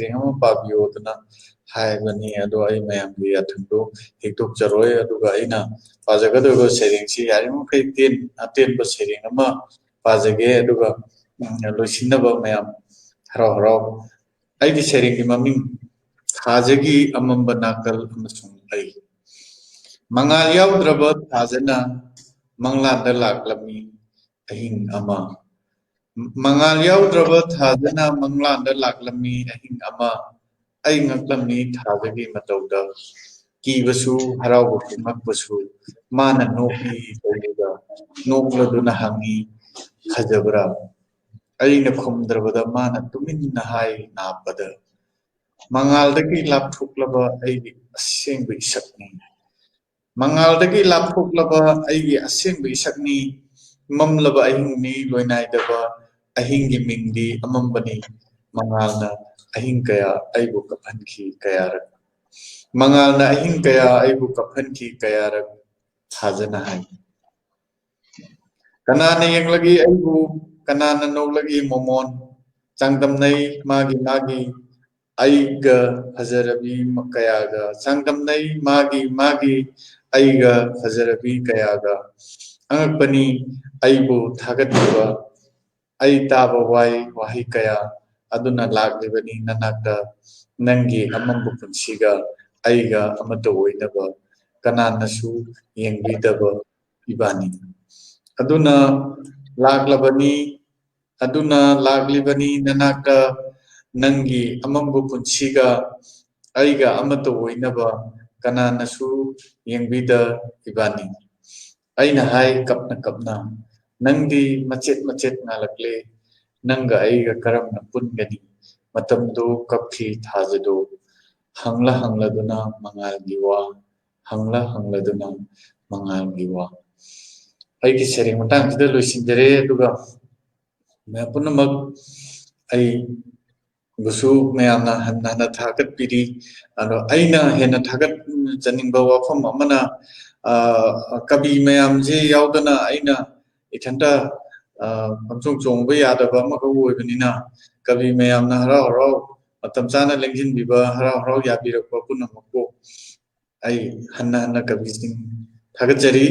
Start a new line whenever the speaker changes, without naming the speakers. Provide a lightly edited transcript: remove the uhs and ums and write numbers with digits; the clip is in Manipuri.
ꯑꯃ ꯄꯥꯕꯤꯌꯣꯗꯅ ꯍꯥꯏꯕꯅꯤ ꯑꯗꯣ ꯑꯩ ꯃꯌꯥꯝꯒꯤ ꯑꯊꯨꯝꯗꯣ ꯍꯦꯛꯇꯣꯛꯆꯔꯣꯏ ꯑꯗꯨꯒ ꯑꯩꯅ ꯄꯥꯖꯒꯗꯧꯔꯤꯕ ꯁꯩꯔꯦꯡꯁꯤ ꯌꯥꯔꯤꯃꯈꯩ ꯑꯇꯦꯟꯕ ꯁꯩꯔꯦꯡ ꯑꯃ ꯄꯥꯖꯒꯦ ꯑꯗꯨꯒ ꯂꯣꯏꯁꯤꯟꯅꯕ ꯃꯌꯥꯝ ꯍꯔꯥꯎ ꯍꯔꯥꯎ ꯑꯩꯒꯤ ꯁꯩꯔꯦꯡꯒꯤ ꯃꯃꯤꯡ ꯊꯥꯖꯒꯤ ꯑꯃꯝꯕ ꯅꯥꯀꯜ ꯑꯃꯁꯨꯡ ꯑꯩ ꯃꯉꯥꯜ ꯌꯥꯎꯗ꯭ꯔꯕ ꯊꯥꯖꯅ ꯃꯪꯂꯥꯟꯗ ꯂꯥꯛꯂꯝꯃꯤ ꯑꯍꯤꯡ ꯑꯃ ꯃꯉꯥꯜ ꯌꯥꯎꯗ꯭ꯔꯕ ꯊꯥꯖꯅ ꯃꯪꯂꯥꯟꯗ ꯂꯥꯛꯂꯝꯃꯤ ꯑꯍꯤꯡ ꯑꯃ ꯑꯩ ꯉꯛꯂꯝꯃꯤ ꯊꯥꯖꯒꯤ ꯃꯇꯧꯗ ꯀꯤꯕꯁꯨ ꯍꯔꯥꯎꯕꯁꯨ ꯉꯛꯄꯁꯨ ꯃꯥꯅ ꯅꯣꯛꯏ ꯇꯧꯕꯗ ꯅꯣꯛꯂꯗꯨꯅ ꯍꯪꯉꯤ ꯐꯖꯕ꯭ꯔꯥ ꯑꯩꯅ ꯈꯨꯝꯗ꯭ꯔꯕꯗ ꯃꯥꯅ ꯇꯨꯃꯤꯟꯅ ꯍꯥꯏ ꯅꯥꯞꯄꯗ ꯃꯉꯥꯜꯗꯒꯤ ꯂꯥꯞꯊꯣꯛꯂꯕ ꯑꯩꯒꯤ ꯑꯁꯦꯡꯕ ꯏꯁꯛꯅꯤ ꯃꯉꯥꯜꯗꯒꯤ ꯂꯥꯞꯊꯣꯛꯂꯕ ꯑꯩꯒꯤ ꯑꯁꯦꯡꯕ ꯏꯁꯛꯅꯤ ꯃꯝꯂꯕ ꯑꯍꯤꯡꯅꯤ ꯂꯣꯏꯅꯥꯏꯗꯕ ꯑꯍꯤꯡꯒꯤ ꯃꯤꯡꯗꯤ ꯑꯃꯝꯕꯅꯤ ꯃꯉꯥꯜꯅ ꯑꯍꯤꯡ ꯀꯌꯥ ꯑꯩꯕꯨ ꯀꯞꯍꯟꯈꯤ ꯀꯌꯥꯔꯛ ꯃꯉꯥꯜꯅ ꯑꯍꯤꯡ ꯀꯌꯥ ꯑꯩꯕꯨ ꯀꯞꯍꯟꯈꯤ ꯀꯌꯥꯔꯛ ꯊꯥꯖꯅ ꯍꯥꯏ ꯀꯅꯥꯅ ꯌꯦꯡꯂꯒꯤ ꯑꯩꯕꯨ ꯀꯅꯥꯅ ꯅꯣꯛꯂꯒꯤ ꯃꯣꯃꯣꯟ ꯆꯥꯡꯗꯝꯅꯩ ꯃꯥꯒꯤ ꯑꯩꯒ ꯐꯖꯔꯕꯤ ꯀꯌꯥꯒ ꯆꯥꯡꯗꯝꯅꯩ ꯃꯥꯒꯤ ꯑꯩꯒ ꯐꯖꯔꯕꯤ ꯀꯌꯥꯒ ꯑꯉꯛꯄꯅꯤ ꯑꯩꯕꯨ ꯊꯥꯒꯠꯂꯤꯕ ꯑꯩ ꯇꯥꯕ ꯋꯥꯍꯩ ꯀꯌꯥ ꯑꯗꯨꯅ ꯂꯥꯛꯂꯤꯕꯅꯤ ꯅꯅꯥꯛꯇ ꯅꯪꯒꯤ ꯑꯃꯝꯕ ꯄꯨꯟꯁꯤꯒ ꯑꯩꯒ ꯑꯃꯠꯇ ꯑꯣꯏꯅꯕ ꯀꯅꯥꯅꯁꯨ ꯌꯦꯡꯕꯤꯗꯕ ꯏꯕꯥꯅꯤ ꯑꯗꯨꯅ ꯂꯥꯛꯂꯤꯕꯅꯤ ꯅꯅꯥꯛꯇ ꯅꯪꯒꯤ ꯑꯃꯝꯕ ꯄꯨꯟꯁꯤꯒ ꯑꯩꯒ ꯑꯃꯠꯇ ꯑꯣꯏꯅꯕ ꯀꯅꯥꯅꯁꯨ ꯌꯦꯡꯕꯤꯗ ꯏꯕꯥꯅꯤ ꯑꯩꯅ ꯍꯥꯏ ꯀꯞꯅ ꯀꯞꯅ ꯅꯪꯗꯤ ꯃꯆꯦꯠ ꯃꯆꯦꯠ ꯉꯥꯜꯂꯛꯂꯦ ꯅꯪꯒ ꯑꯩꯒ ꯀꯔꯝꯅ ꯄꯨꯟꯒꯅꯤ ꯃꯇꯝꯗꯨ ꯀꯞꯈꯤ ꯊꯥꯖꯗꯨ ꯍꯪꯂꯗꯨꯅ ꯃꯉꯥꯜꯒꯤ ꯋꯥ ꯍꯪꯂꯗꯨꯅ ꯃꯉꯥꯜꯒꯤ ꯋꯥ ꯑꯩꯒꯤ ꯁꯩꯔꯦꯡ ꯃꯇꯥꯡꯁꯤꯗ ꯂꯣꯏꯁꯤꯟꯖꯔꯦ ꯑꯗꯨꯒ ꯄꯨꯝꯅꯃꯛ ꯑꯩꯕꯨꯁꯨ ꯃꯌꯥꯝꯅ ꯍꯟꯅ ꯊꯥꯒꯠꯄꯤꯔꯤ ꯑꯗꯣ ꯑꯩꯅ ꯍꯦꯟꯅ ꯊꯥꯒꯠꯆꯅꯤꯡꯕ ꯋꯥꯐꯝ ꯑꯃꯅ ꯀꯕꯤ ꯃꯌꯥꯝꯁꯦ ꯌꯥꯎꯗꯅ ꯑꯩꯅ ꯏꯊꯟꯇ ꯄꯪꯆꯣꯡ ꯆꯣꯡꯕ ꯌꯥꯗꯕ ꯑꯃꯈꯛ ꯑꯣꯏꯕꯅꯤꯅ ꯀꯕꯤ ꯃꯌꯥꯝꯅ ꯍꯔꯥꯎ ꯍꯔꯥꯎ ꯃꯇꯝ ꯆꯥꯅ ꯂꯦꯡꯁꯤꯟꯕꯤꯕ ꯍꯔꯥꯎ ꯍꯔꯥꯎ ꯌꯥꯕꯤꯔꯛꯄ ꯄꯨꯝꯅꯃꯛꯄꯨ ꯑꯩ ꯍꯟꯅ ꯀꯕꯤꯁꯤꯡ ꯊꯥꯒꯠꯆꯔꯤ